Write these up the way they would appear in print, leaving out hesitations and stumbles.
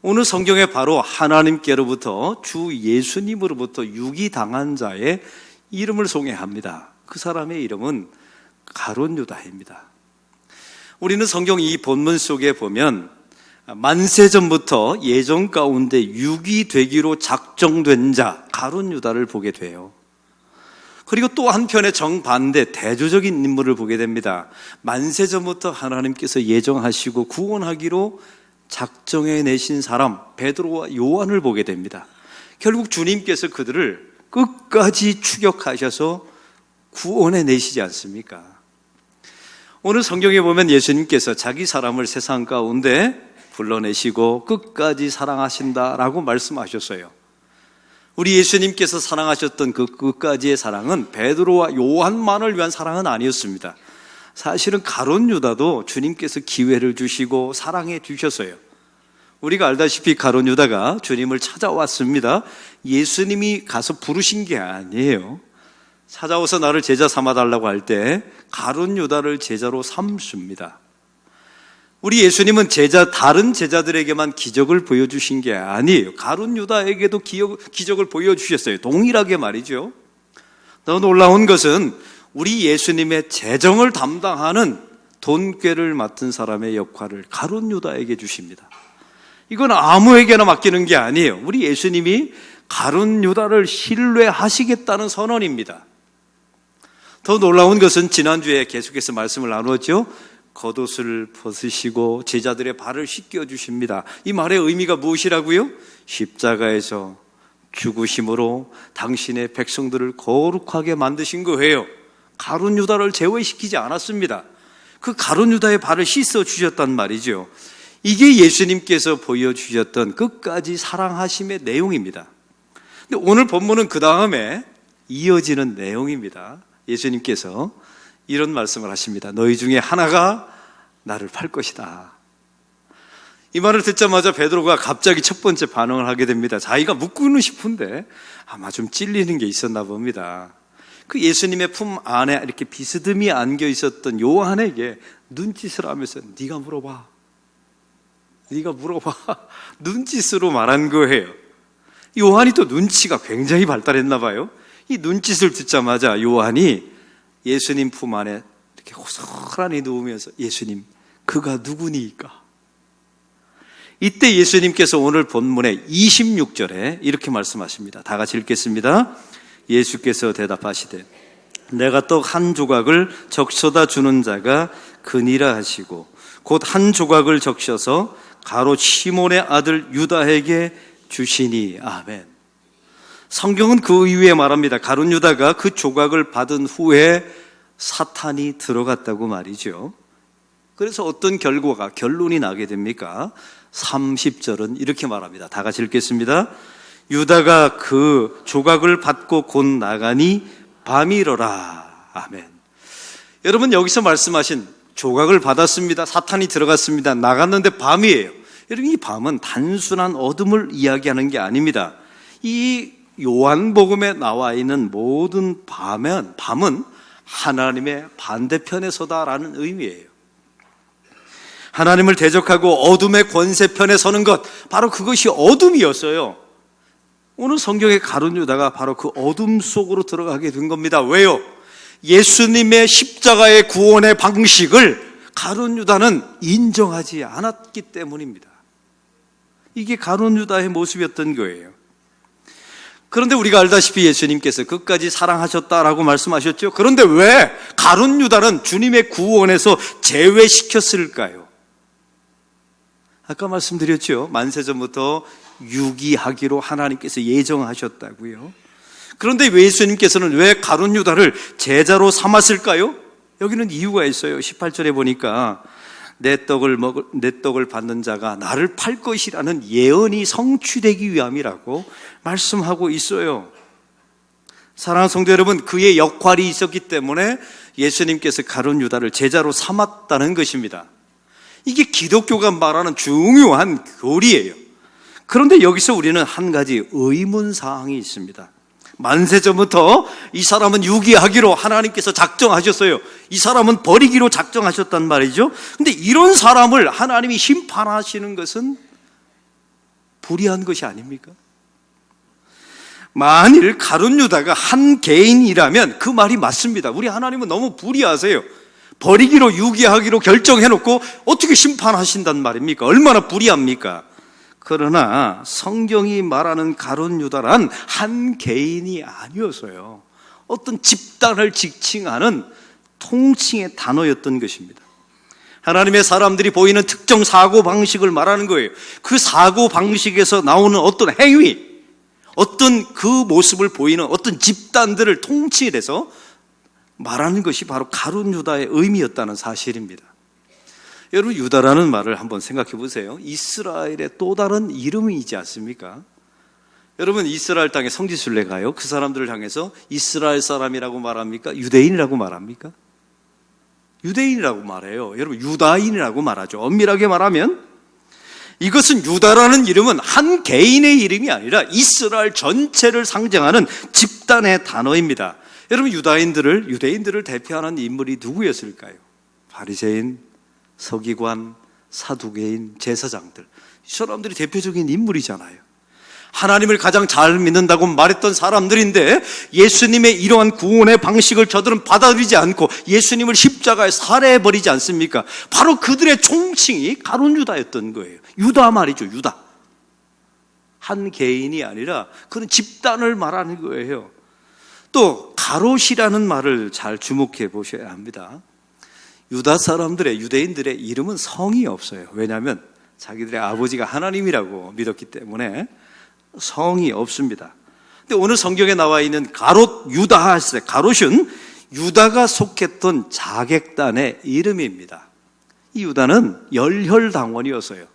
오늘 성경에 바로 하나님께로부터 주 예수님으로부터 유기당한 자의 이름을 소개합니다. 그 사람의 이름은 가룟 유다입니다. 우리는 성경 이 본문 속에 보면 만세전부터 예정 가운데 유기되기로 작정된 자 가룟 유다를 보게 돼요. 그리고 또 한편의 정반대 대조적인 인물을 보게 됩니다. 만세전부터 하나님께서 예정하시고 구원하기로 작정해 내신 사람 베드로와 요한을 보게 됩니다. 결국 주님께서 그들을 끝까지 추격하셔서 구원해 내시지 않습니까? 오늘 성경에 보면 예수님께서 자기 사람을 세상 가운데 불러내시고 끝까지 사랑하신다라고 말씀하셨어요. 우리 예수님께서 사랑하셨던 그 끝까지의 사랑은 베드로와 요한만을 위한 사랑은 아니었습니다. 사실은 가룟 유다도 주님께서 기회를 주시고 사랑해 주셨어요. 우리가 알다시피 가룟 유다가 주님을 찾아왔습니다. 예수님이 가서 부르신 게 아니에요. 찾아와서 나를 제자 삼아달라고 할 때 가룟 유다를 제자로 삼습니다. 우리 예수님은 다른 제자들에게만 기적을 보여주신 게 아니에요. 가룟 유다에게도 기적을 보여주셨어요. 동일하게 말이죠. 더 놀라운 것은 우리 예수님의 재정을 담당하는 돈꾀를 맡은 사람의 역할을 가룟 유다에게 주십니다. 이건 아무에게나 맡기는 게 아니에요. 우리 예수님이 가룟 유다를 신뢰하시겠다는 선언입니다. 더 놀라운 것은 지난주에 계속해서 말씀을 나누었죠. 겉옷을 벗으시고 제자들의 발을 씻겨주십니다. 이 말의 의미가 무엇이라고요? 십자가에서 죽으심으로 당신의 백성들을 거룩하게 만드신 거예요. 가룟 유다를 제외시키지 않았습니다. 그 가룟 유다의 발을 씻어주셨단 말이죠. 이게 예수님께서 보여주셨던 끝까지 사랑하심의 내용입니다. 근데 오늘 본문은 그 다음에 이어지는 내용입니다. 예수님께서 이런 말씀을 하십니다. 너희 중에 하나가 나를 팔 것이다. 이 말을 듣자마자 베드로가 갑자기 첫 번째 반응을 하게 됩니다. 자기가 묻고는 싶은데 아마 좀 찔리는 게 있었나 봅니다. 그 예수님의 품 안에 이렇게 비스듬히 안겨 있었던 요한에게 눈짓을 하면서 네가 물어봐. 눈짓으로 말한 거예요. 요한이 또 눈치가 굉장히 발달했나 봐요. 이 눈짓을 듣자마자 요한이 예수님 품 안에 이렇게 호소라니 누우면서 예수님, 그가 누구니까? 이때 예수님께서 오늘 본문의 26절에 이렇게 말씀하십니다. 다 같이 읽겠습니다. 예수께서 대답하시되 내가 떡 한 조각을 적셔다 주는 자가 그니라 하시고 곧 한 조각을 적셔서 가롯 시몬의 아들 유다에게 주시니. 아멘. 성경은 그 이후에 말합니다. 가룟 유다가 그 조각을 받은 후에 사탄이 들어갔다고 말이죠. 그래서 어떤 결론이 나게 됩니까? 30절은 이렇게 말합니다. 다 같이 읽겠습니다. 유다가 그 조각을 받고 곧 나가니 밤이러라. 아멘. 여러분, 여기서 말씀하신 조각을 받았습니다. 사탄이 들어갔습니다. 나갔는데 밤이에요. 여러분, 이 밤은 단순한 어둠을 이야기하는 게 아닙니다. 이 요한복음에 나와 있는 모든 밤은 하나님의 반대편에 서다라는 의미예요. 하나님을 대적하고 어둠의 권세편에 서는 것, 바로 그것이 어둠이었어요. 오늘 성경의 가룟 유다가 바로 그 어둠 속으로 들어가게 된 겁니다. 왜요? 예수님의 십자가의 구원의 방식을 가룟 유다는 인정하지 않았기 때문입니다. 이게 가룟 유다의 모습이었던 거예요. 그런데 우리가 알다시피 예수님께서 끝까지 사랑하셨다라고 말씀하셨죠. 그런데 왜 가룟 유다는 주님의 구원에서 제외시켰을까요? 아까 말씀드렸죠. 만세전부터 유기하기로 하나님께서 예정하셨다고요. 그런데 예수님께서는 왜 가룟 유다를 제자로 삼았을까요? 여기는 이유가 있어요. 18절에 보니까 내 떡을 받는 자가 나를 팔 것이라는 예언이 성취되기 위함이라고 말씀하고 있어요. 사랑하는 성도 여러분, 그의 역할이 있었기 때문에 예수님께서 가룟 유다를 제자로 삼았다는 것입니다. 이게 기독교가 말하는 중요한 교리예요. 그런데 여기서 우리는 한 가지 의문사항이 있습니다. 만세전부터 이 사람은 유기하기로 하나님께서 작정하셨어요. 이 사람은 버리기로 작정하셨단 말이죠. 근데 이런 사람을 하나님이 심판하시는 것은 불의한 것이 아닙니까? 만일 가룟 유다가 한 개인이라면 그 말이 맞습니다. 우리 하나님은 너무 불의하세요. 버리기로 유기하기로 결정해놓고 어떻게 심판하신단 말입니까? 얼마나 불의합니까? 그러나 성경이 말하는 가룟 유다란 한 개인이 아니어서요, 어떤 집단을 지칭하는 통칭의 단어였던 것입니다. 하나님의 사람들이 보이는 특정 사고방식을 말하는 거예요. 그 사고방식에서 나오는 어떤 행위, 어떤 그 모습을 보이는 어떤 집단들을 통칭해서 말하는 것이 바로 가룟 유다의 의미였다는 사실입니다. 여러분, 유다라는 말을 한번 생각해 보세요. 이스라엘의 또 다른 이름이지 않습니까? 여러분, 이스라엘 땅에 성지순례 가요. 그 사람들을 향해서 이스라엘 사람이라고 말합니까? 유대인이라고 말합니까? 유대인이라고 말해요. 여러분, 유다인이라고 말하죠. 엄밀하게 말하면 이것은 유다라는 이름은 한 개인의 이름이 아니라 이스라엘 전체를 상징하는 집단의 단어입니다. 여러분, 유대인들을 대표하는 인물이 누구였을까요? 바리새인, 서기관, 사두개인, 제사장들. 이 사람들이 대표적인 인물이잖아요. 하나님을 가장 잘 믿는다고 말했던 사람들인데 예수님의 이러한 구원의 방식을 저들은 받아들이지 않고 예수님을 십자가에 살해해버리지 않습니까? 바로 그들의 총칭이 가룟 유다였던 거예요. 유다 말이죠, 유다. 한 개인이 아니라 그런 집단을 말하는 거예요. 또 가롯이라는 말을 잘 주목해 보셔야 합니다. 유다 사람들의, 유대인들의 이름은 성이 없어요. 왜냐하면 자기들의 아버지가 하나님이라고 믿었기 때문에 성이 없습니다. 근데 오늘 성경에 나와 있는 가롯 유다 했을 때, 가롯은 유다가 속했던 자객단의 이름입니다. 이 유다는 열혈당원이었어요.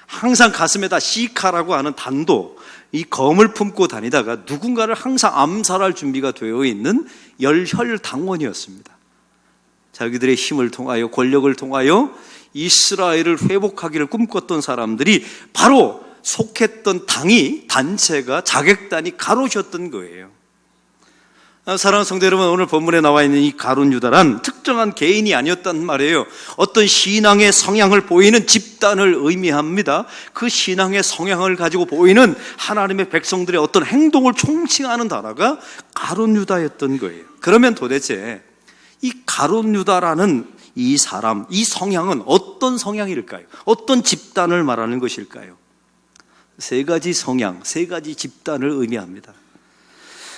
항상 가슴에다 시카라고 하는 단도, 이 검을 품고 다니다가 누군가를 항상 암살할 준비가 되어 있는 열혈당원이었습니다. 자기들의 힘을 통하여, 권력을 통하여 이스라엘을 회복하기를 꿈꿨던 사람들이 바로 속했던 당이, 단체가, 자객단이 가롯이었던 거예요. 사랑하는 성도 여러분, 오늘 본문에 나와 있는 이 가룟 유다란 특정한 개인이 아니었단 말이에요. 어떤 신앙의 성향을 보이는 집단을 의미합니다. 그 신앙의 성향을 가지고 보이는 하나님의 백성들의 어떤 행동을 총칭하는 단어가 가룟 유다였던 거예요. 그러면 도대체 이 가룟 유다라는 이 사람, 이 성향은 어떤 성향일까요? 어떤 집단을 말하는 것일까요? 세 가지 성향, 세 가지 집단을 의미합니다.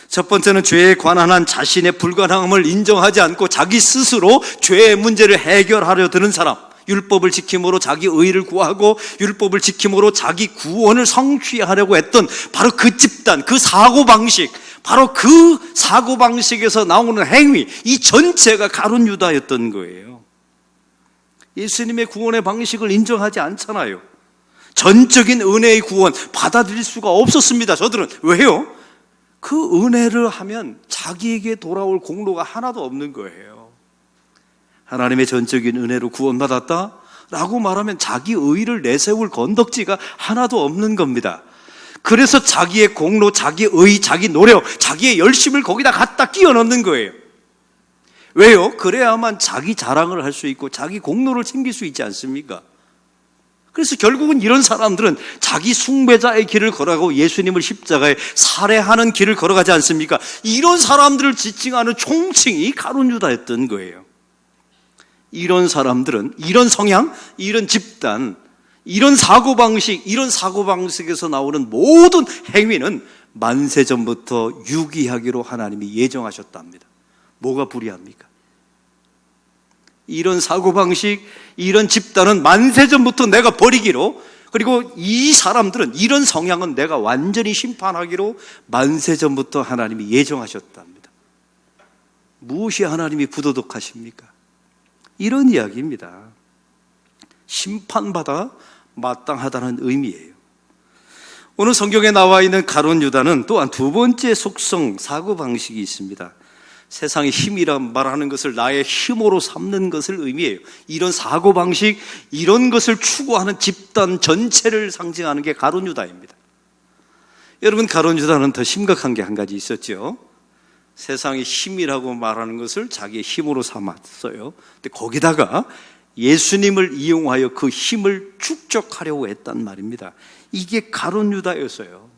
첫 번째는 죄에 관한 한 자신의 불가능함을 인정하지 않고 자기 스스로 죄의 문제를 해결하려 드는 사람, 율법을 지킴으로 자기 의의를 구하고 율법을 지킴으로 자기 구원을 성취하려고 했던 바로 그 집단, 그 사고방식, 바로 그 사고방식에서 나오는 행위, 이 전체가 가룟 유다였던 거예요. 예수님의 구원의 방식을 인정하지 않잖아요. 전적인 은혜의 구원 받아들일 수가 없었습니다. 저들은. 왜요? 그 은혜를 하면 자기에게 돌아올 공로가 하나도 없는 거예요. 하나님의 전적인 은혜로 구원받았다 라고 말하면 자기 의의를 내세울 건덕지가 하나도 없는 겁니다. 그래서 자기의 공로, 자기 의의, 자기 노력, 자기의 열심을 거기다 갖다 끼워 넣는 거예요. 왜요? 그래야만 자기 자랑을 할 수 있고 자기 공로를 챙길 수 있지 않습니까? 그래서 결국은 이런 사람들은 자기 숭배자의 길을 걸어가고 예수님을 십자가에 살해하는 길을 걸어가지 않습니까? 이런 사람들을 지칭하는 총칭이 가룟 유다였던 거예요. 이런 사람들은 이런 성향, 이런 집단, 이런 사고방식, 이런 사고방식에서 나오는 모든 행위는 만세 전부터 유기하기로 하나님이 예정하셨답니다. 뭐가 불의합니까? 이런 사고방식, 이런 집단은 만세전부터 내가 버리기로, 그리고 이 사람들은, 이런 성향은 내가 완전히 심판하기로 만세전부터 하나님이 예정하셨답니다. 무엇이 하나님이 부도덕하십니까? 이런 이야기입니다. 심판받아 마땅하다는 의미예요. 오늘 성경에 나와 있는 가룟 유다는 또한 두 번째 속성, 사고방식이 있습니다. 세상의 힘이란 말하는 것을 나의 힘으로 삼는 것을 의미해요. 이런 사고방식, 이런 것을 추구하는 집단 전체를 상징하는 게 가룟 유다입니다. 여러분, 가룟 유다는 더 심각한 게 한 가지 있었죠. 세상의 힘이라고 말하는 것을 자기의 힘으로 삼았어요. 근데 거기다가 예수님을 이용하여 그 힘을 축적하려고 했단 말입니다. 이게 가룟 유다였어요.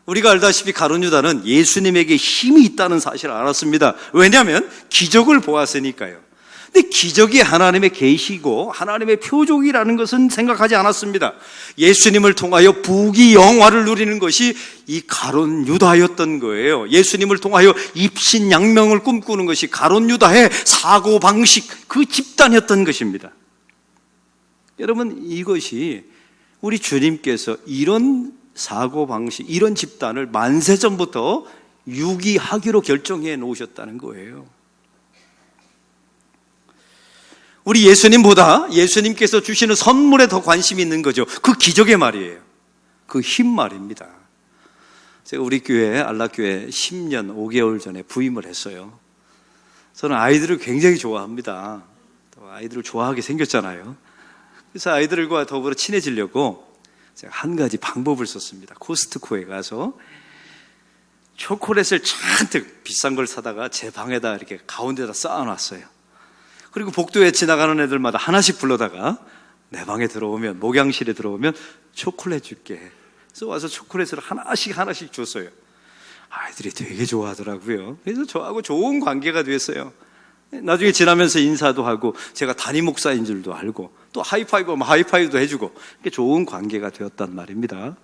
우리가 알다시피 가룟 유다는 예수님에게 힘이 있다는 사실을 알았습니다. 왜냐하면 기적을 보았으니까요. 근데 기적이 하나님의 계시고 하나님의 표적이라는 것은 생각하지 않았습니다. 예수님을 통하여 부귀 영화를 누리는 것이 이 가룟 유다였던 거예요. 예수님을 통하여 입신양명을 꿈꾸는 것이 가룟 유다의 사고방식, 그 집단이었던 것입니다. 여러분, 이것이 우리 주님께서 이런 사고방식, 이런 집단을 만세전부터 유기하기로 결정해 놓으셨다는 거예요. 우리 예수님보다 예수님께서 주시는 선물에 더 관심이 있는 거죠. 그 기적의 말이에요. 그 힘 말입니다. 제가 우리 교회, 안락교회 10년 5개월 전에 부임을 했어요. 저는 아이들을 굉장히 좋아합니다. 또 아이들을 좋아하게 생겼잖아요. 그래서 아이들과 더불어 친해지려고 제가 한 가지 방법을 썼습니다. 코스트코에 가서 초콜릿을 잔뜩 비싼 걸 사다가 제 방에다 이렇게 가운데다 쌓아놨어요. 그리고 복도에 지나가는 애들마다 하나씩 불러다가 내 방에 들어오면, 목양실에 들어오면 초콜릿 줄게. 그래서 와서 초콜릿을 하나씩 줬어요. 아이들이 되게 좋아하더라고요. 그래서 저하고 좋은 관계가 됐어요. 나중에 지나면서 인사도 하고, 제가 담임 목사인 줄도 알고, 또 하이파이브도 해주고, 이렇게 좋은 관계가 되었단 말입니다.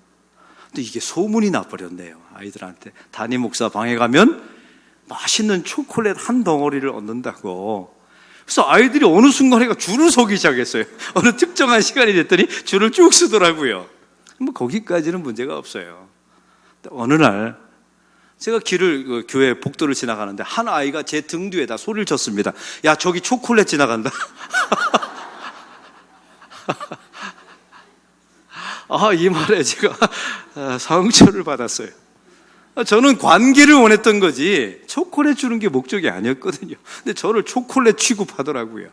또 이게 소문이 나버렸네요. 아이들한테. 담임 목사 방에 가면 맛있는 초콜릿 한 덩어리를 얻는다고. 그래서 아이들이 어느 순간에 줄을 서기 시작했어요. 어느 특정한 시간이 됐더니 줄을 쭉 서더라고요. 뭐 거기까지는 문제가 없어요. 어느 날 제가 교회 복도를 지나가는데 한 아이가 제 등 뒤에다 소리를 쳤습니다. 야, 저기 초콜릿 지나간다. 이 말에 제가 상처를 받았어요. 저는 관계를 원했던 거지 초콜릿 주는 게 목적이 아니었거든요. 근데 저를 초콜릿 취급하더라고요.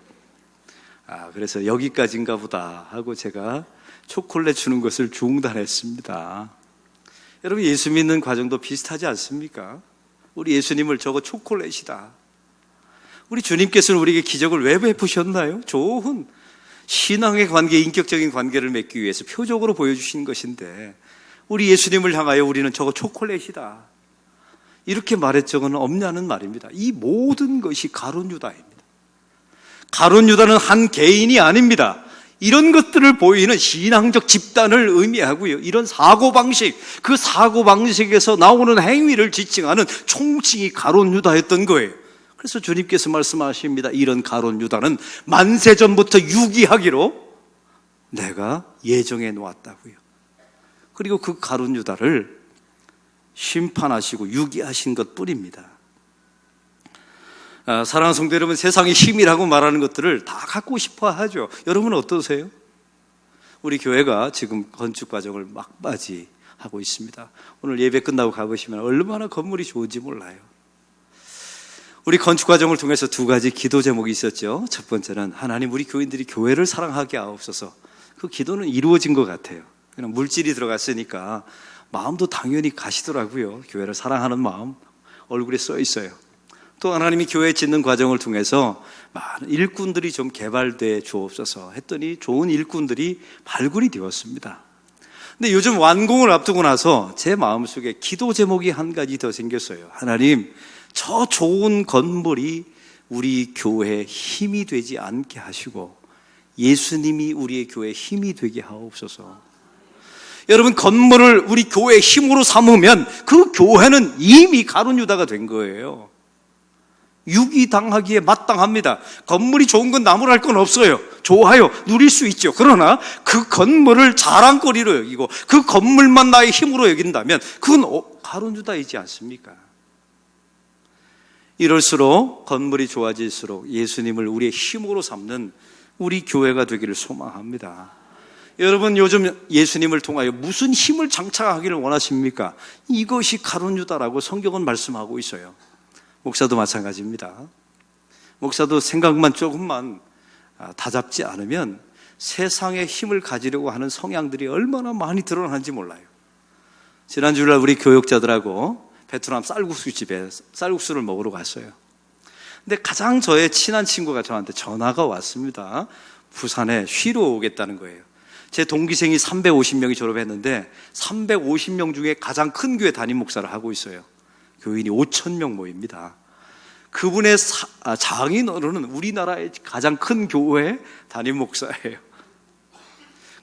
그래서 여기까지인가 보다 하고 제가 초콜릿 주는 것을 중단했습니다. 여러분, 예수 믿는 과정도 비슷하지 않습니까? 우리 예수님을 저거 초콜릿이다. 우리 주님께서는 우리에게 기적을 왜 베푸셨나요? 좋은 신앙의 관계, 인격적인 관계를 맺기 위해서 표적으로 보여주신 것인데, 우리 예수님을 향하여 우리는 저거 초콜릿이다, 이렇게 말할 적은 없냐는 말입니다. 이 모든 것이 가룟 유다입니다. 가룟 유다는 한 개인이 아닙니다. 이런 것들을 보이는 신앙적 집단을 의미하고요. 이런 사고방식, 그 사고방식에서 나오는 행위를 지칭하는 총칭이 가룟 유다였던 거예요. 그래서 주님께서 말씀하십니다. 이런 가룟 유다는 만세전부터 유기하기로 내가 예정해 놓았다고요. 그리고 그 가룟 유다를 심판하시고 유기하신 것 뿐입니다. 사랑하는 성도 여러분, 세상의 힘이라고 말하는 것들을 다 갖고 싶어 하죠. 여러분 어떠세요? 우리 교회가 지금 건축 과정을 막바지하고 있습니다. 오늘 예배 끝나고 가보시면 얼마나 건물이 좋은지 몰라요. 우리 건축 과정을 통해서 두 가지 기도 제목이 있었죠. 첫 번째는 하나님, 우리 교인들이 교회를 사랑하게 하옵소서. 그 기도는 이루어진 것 같아요. 그냥 물질이 들어갔으니까 마음도 당연히 가시더라고요. 교회를 사랑하는 마음 얼굴에 써 있어요. 또 하나님이 교회 짓는 과정을 통해서 많은 일꾼들이 좀 개발돼 주옵소서 했더니 좋은 일꾼들이 발굴이 되었습니다. 근데 요즘 완공을 앞두고 나서 제 마음속에 기도 제목이 한 가지 더 생겼어요. 하나님, 저 좋은 건물이 우리 교회의 힘이 되지 않게 하시고 예수님이 우리의 교회의 힘이 되게 하옵소서. 여러분, 건물을 우리 교회의 힘으로 삼으면 그 교회는 이미 가룟 유다가 된 거예요. 유기당하기에 마땅합니다. 건물이 좋은 건 나무랄 건 없어요. 좋아요. 누릴 수 있죠. 그러나 그 건물을 자랑거리로 여기고 그 건물만 나의 힘으로 여긴다면 그건 가룟 유다이지 않습니까? 이럴수록 건물이 좋아질수록 예수님을 우리의 힘으로 삼는 우리 교회가 되기를 소망합니다. 여러분, 요즘 예수님을 통하여 무슨 힘을 장착하기를 원하십니까? 이것이 가룟 유다라고 성경은 말씀하고 있어요. 목사도 마찬가지입니다. 목사도 생각만 조금만 다잡지 않으면 세상의 힘을 가지려고 하는 성향들이 얼마나 많이 드러나는지 몰라요. 지난 주일날 우리 교역자들하고 베트남 쌀국수 집에 쌀국수를 먹으러 갔어요. 근데 가장 저의 친한 친구가 저한테 전화가 왔습니다. 부산에 쉬러 오겠다는 거예요. 제 동기생이 350명이 졸업했는데 350명 중에 가장 큰 교회 담임 목사를 하고 있어요. 교인이 5,000명 모입니다. 그분의 장인어른은 우리나라의 가장 큰 교회 담임 목사예요.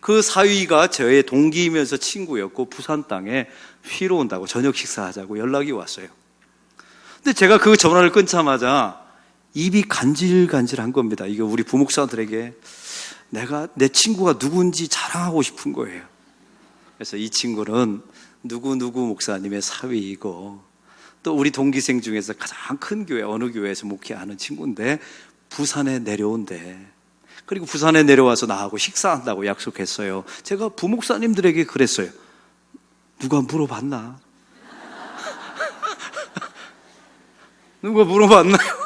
그 사위가 저의 동기이면서 친구였고 부산 땅에 쉬러 온다고 저녁 식사하자고 연락이 왔어요. 근데 제가 그 전화를 끊자마자 입이 간질간질한 겁니다. 이게 우리 부목사들에게 내 친구가 누군지 자랑하고 싶은 거예요. 그래서 이 친구는 누구 목사님의 사위이고 또 우리 동기생 중에서 가장 큰 교회 어느 교회에서 목회하는 친구인데 부산에 내려온대. 그리고 부산에 내려와서 나하고 식사한다고 약속했어요. 제가 부목사님들에게 그랬어요. 누가 물어봤나? 누가 물어봤나요?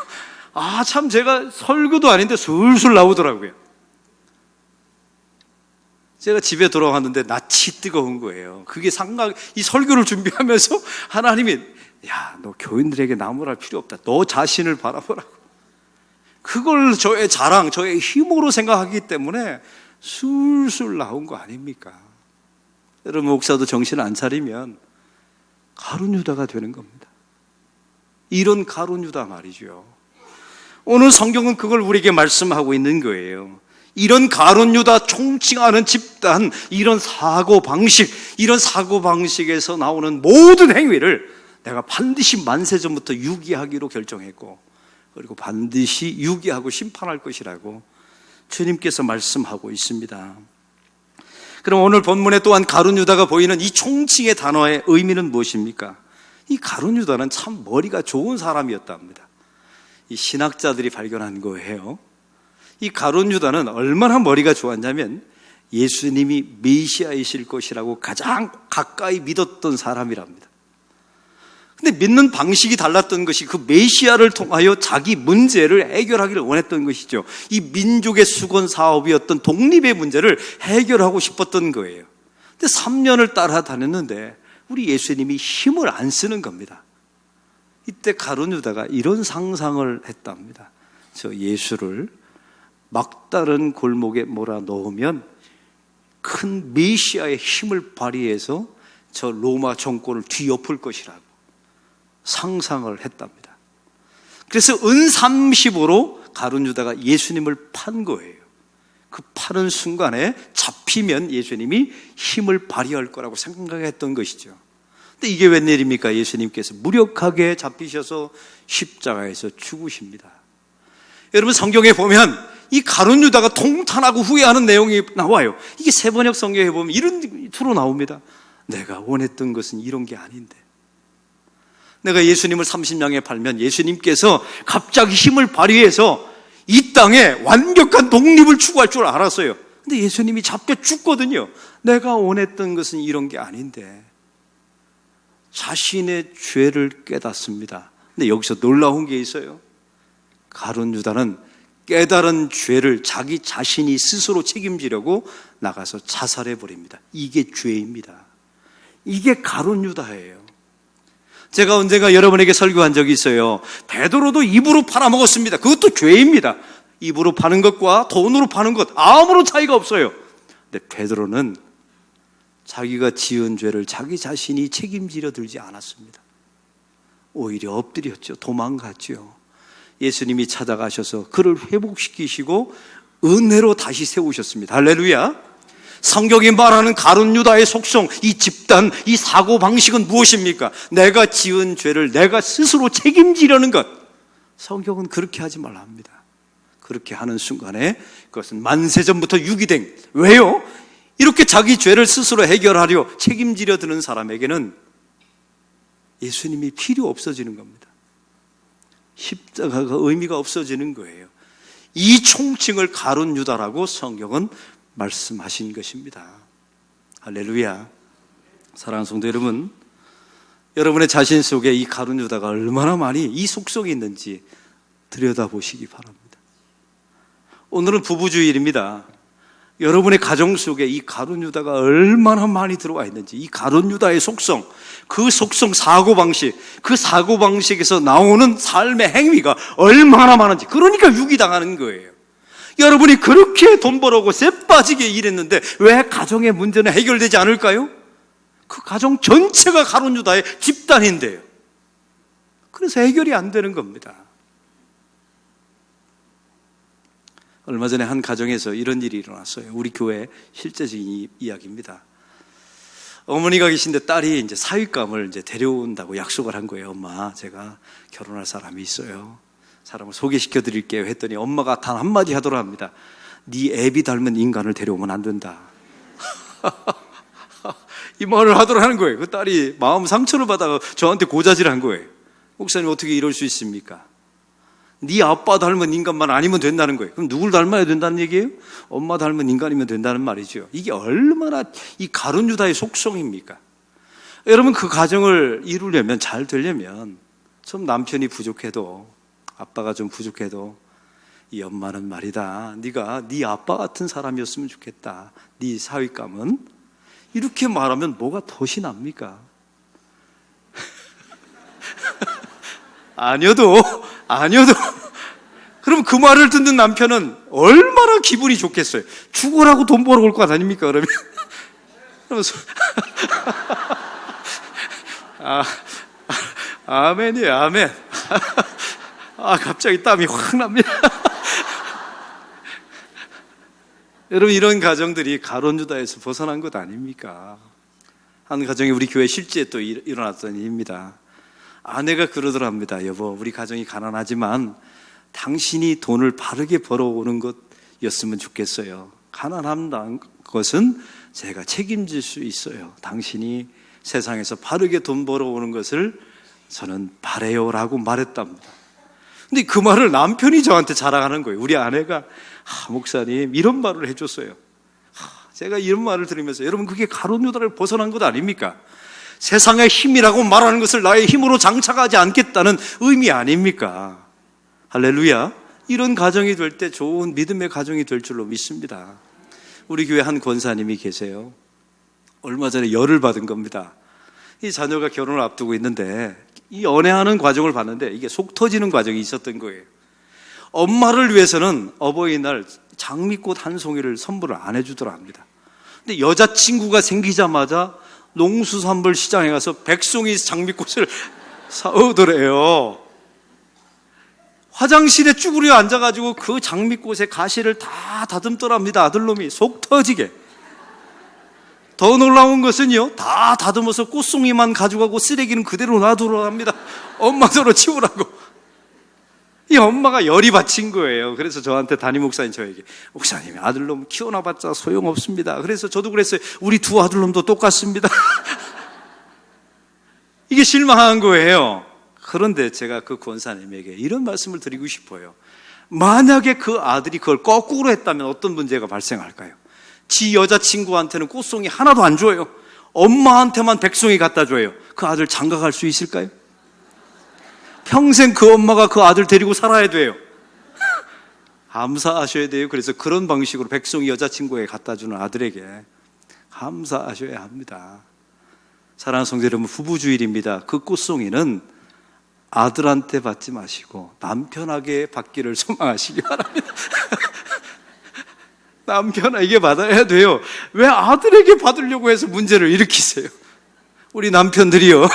참 제가 설교도 아닌데 술술 나오더라고요. 제가 집에 돌아왔는데 낯이 뜨거운 거예요. 그게 이 설교를 준비하면서 하나님이 너 교인들에게 나무랄 필요 없다. 너 자신을 바라보라고. 그걸 저의 자랑, 저의 힘으로 생각하기 때문에 술술 나온 거 아닙니까? 여러분 목사도 정신 안 차리면 가룟 유다가 되는 겁니다. 이런 가룟 유다 말이죠. 오늘 성경은 그걸 우리에게 말씀하고 있는 거예요. 이런 가룟 유다 총칭하는 집단, 이런 사고방식에서 나오는 모든 행위를 내가 반드시 만세전부터 유기하기로 결정했고, 그리고 반드시 유기하고 심판할 것이라고 주님께서 말씀하고 있습니다. 그럼 오늘 본문에 또한 가룟 유다가 보이는 이 총칭의 단어의 의미는 무엇입니까? 이 가룟 유다는 참 머리가 좋은 사람이었답니다. 이 신학자들이 발견한 거예요. 이 가룟 유다는 얼마나 머리가 좋았냐면 예수님이 메시아이실 것이라고 가장 가까이 믿었던 사람이랍니다. 근데 믿는 방식이 달랐던 것이 그 메시아를 통하여 자기 문제를 해결하기를 원했던 것이죠. 이 민족의 수건 사업이었던 독립의 문제를 해결하고 싶었던 거예요. 근데 3년을 따라다녔는데 우리 예수님이 힘을 안 쓰는 겁니다. 이때 가룟 유다가 이런 상상을 했답니다. 저 예수를 막다른 골목에 몰아넣으면 큰 메시아의 힘을 발휘해서 저 로마 정권을 뒤엎을 것이라고 상상을 했답니다. 그래서 은30으로 가룟 유다가 예수님을 판 거예요. 그 파는 순간에 잡히면 예수님이 힘을 발휘할 거라고 생각했던 것이죠. 근데 이게 웬일입니까? 예수님께서 무력하게 잡히셔서 십자가에서 죽으십니다. 여러분 성경에 보면 이 가룟 유다가 통탄하고 후회하는 내용이 나와요. 이게 세번역 성경에 보면 이런 투로 나옵니다. 내가 원했던 것은 이런 게 아닌데, 내가 예수님을 30냥에 팔면 예수님께서 갑자기 힘을 발휘해서 이 땅에 완벽한 독립을 추구할 줄 알았어요. 근데 예수님이 잡혀 죽거든요. 내가 원했던 것은 이런 게 아닌데, 자신의 죄를 깨닫습니다. 근데 여기서 놀라운 게 있어요. 가룟 유다는 깨달은 죄를 자기 자신이 스스로 책임지려고 나가서 자살해 버립니다. 이게 죄입니다. 이게 가룟 유다예요. 제가 언젠가 여러분에게 설교한 적이 있어요. 베드로도 입으로 팔아먹었습니다. 그것도 죄입니다. 입으로 파는 것과 돈으로 파는 것 아무런 차이가 없어요. 근데 베드로는 자기가 지은 죄를 자기 자신이 책임지려 들지 않았습니다. 오히려 엎드렸죠. 도망갔죠. 예수님이 찾아가셔서 그를 회복시키시고 은혜로 다시 세우셨습니다. 할렐루야. 성경이 말하는 가룟 유다의 속성, 이 집단, 이 사고방식은 무엇입니까? 내가 지은 죄를 내가 스스로 책임지려는 것. 성경은 그렇게 하지 말라 합니다. 그렇게 하는 순간에 그것은 만세전부터 유기된, 왜요? 이렇게 자기 죄를 스스로 해결하려 책임지려 드는 사람에게는 예수님이 필요 없어지는 겁니다. 십자가가 의미가 없어지는 거예요. 이 총칭을 가룟 유다라고 성경은 말씀하신 것입니다. 할렐루야. 사랑하는 성도 여러분, 여러분의 자신 속에 이 가룟 유다가 얼마나 많이 이 속성이 있는지 들여다보시기 바랍니다. 오늘은 부부주일입니다. 여러분의 가정 속에 이 가룟 유다가 얼마나 많이 들어와 있는지, 이 가룟 유다의 속성, 그 속성 사고방식, 그 사고방식에서 나오는 삶의 행위가 얼마나 많은지, 그러니까 유기당하는 거예요. 여러분이 그렇게 돈 벌어오고 쎄 빠지게 일했는데 왜 가정의 문제는 해결되지 않을까요? 그 가정 전체가 가룟 유다의 집단인데요. 그래서 해결이 안 되는 겁니다. 얼마 전에 한 가정에서 이런 일이 일어났어요. 우리 교회 실제적인 이야기입니다. 어머니가 계신데 딸이 이제 사윗감을 이제 데려온다고 약속을 한 거예요. 엄마, 제가 결혼할 사람이 있어요. 사람을 소개시켜 드릴게요. 했더니 엄마가 단 한마디 하더라 합니다. 네 애비 닮은 인간을 데려오면 안 된다. 이 말을 하더라 하는 거예요. 그 딸이 마음 상처를 받아서 저한테 고자질한 거예요. 목사님, 어떻게 이럴 수 있습니까? 네 아빠 닮은 인간만 아니면 된다는 거예요. 그럼 누굴 닮아야 된다는 얘기예요? 엄마 닮은 인간이면 된다는 말이죠. 이게 얼마나 이 가룟 유다의 속성입니까? 여러분, 그 가정을 이루려면, 잘 되려면 좀 남편이 부족해도, 아빠가 좀 부족해도 이 엄마는 말이다, 네가 네 아빠 같은 사람이었으면 좋겠다, 네 사윗감은, 이렇게 말하면 뭐가 덫이 납니까? 아니어도 그럼 그 말을 듣는 남편은 얼마나 기분이 좋겠어요. 죽으라고 돈 벌어 올 것 아닙니까? 그러면 그러면서 아멘이에요. 아멘. 갑자기 땀이 확 납니다. 여러분, 이런 가정들이 가룟 유다에서 벗어난 것 아닙니까? 한 가정이 우리 교회 실제 또 일어났던 일입니다. 아내가 그러더랍니다. 여보, 우리 가정이 가난하지만 당신이 돈을 바르게 벌어오는 것이었으면 좋겠어요. 가난한 것은 제가 책임질 수 있어요. 당신이 세상에서 바르게 돈 벌어오는 것을 저는 바래요라고 말했답니다. 근데 그 말을 남편이 저한테 자랑하는 거예요. 우리 아내가 목사님 이런 말을 해줬어요. 제가 이런 말을 들으면서, 여러분, 그게 가룟 유다를 벗어난 것 아닙니까? 세상의 힘이라고 말하는 것을 나의 힘으로 장착하지 않겠다는 의미 아닙니까? 할렐루야. 이런 가정이 될 때 좋은 믿음의 가정이 될 줄로 믿습니다. 우리 교회 한 권사님이 계세요. 얼마 전에 열을 받은 겁니다. 이 자녀가 결혼을 앞두고 있는데 이 연애하는 과정을 봤는데 이게 속 터지는 과정이 있었던 거예요. 엄마를 위해서는 어버이날 장미꽃 한 송이를 선물을 안 해주더라 합니다. 근데 여자친구가 생기자마자 농수산물 시장에 가서 100송이 장미꽃을 사오더래요. 화장실에 쭈그려 앉아가지고 그 장미꽃의 가시를 다 다듬더랍니다. 아들놈이 속 터지게. 더 놀라운 것은요, 다 다듬어서 꽃송이만 가져가고 쓰레기는 그대로 놔두러 합니다. 엄마더러 치우라고. 이 엄마가 열이 받친 거예요. 그래서 저한테 담임 목사님, 저에게, 목사님, 아들놈 키워놔봤자 소용없습니다. 그래서 저도 그랬어요. 우리 두 아들놈도 똑같습니다. 이게 실망한 거예요. 그런데 제가 그 권사님에게 이런 말씀을 드리고 싶어요. 만약에 그 아들이 그걸 거꾸로 했다면 어떤 문제가 발생할까요? 지 여자친구한테는 꽃송이 하나도 안 줘요. 엄마한테만 100송이 갖다 줘요. 그 아들 장가갈 수 있을까요? 평생 그 엄마가 그 아들 데리고 살아야 돼요. 감사하셔야 돼요. 그래서 그런 방식으로 100송이 여자친구에게 갖다 주는 아들에게 감사하셔야 합니다. 사랑하는 성도 여러분, 부부주일입니다. 그 꽃송이는 아들한테 받지 마시고 남편에게 받기를 소망하시기 바랍니다. 남편에게 받아야 돼요. 왜 아들에게 받으려고 해서 문제를 일으키세요? 우리 남편들이요,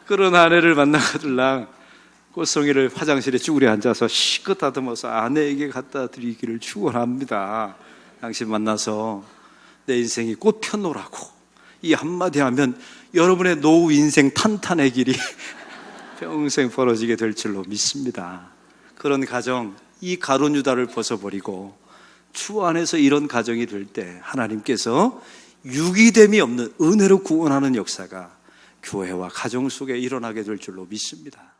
그런 아내를 만나가들랑 꽃송이를 화장실에 쭈그려 앉아서 시끗 다듬어서 아내에게 갖다 드리기를 축원합니다. 당신 만나서 내 인생이 꽃 펴놓으라고 이 한마디 하면 여러분의 노후 인생 탄탄의 길이 평생 벌어지게 될 줄로 믿습니다. 그런 가정, 이 가룟 유다를 벗어버리고 주 안에서 이런 가정이 될 때 하나님께서 유기됨이 없는 은혜로 구원하는 역사가 교회와 가정 속에 일어나게 될 줄로 믿습니다.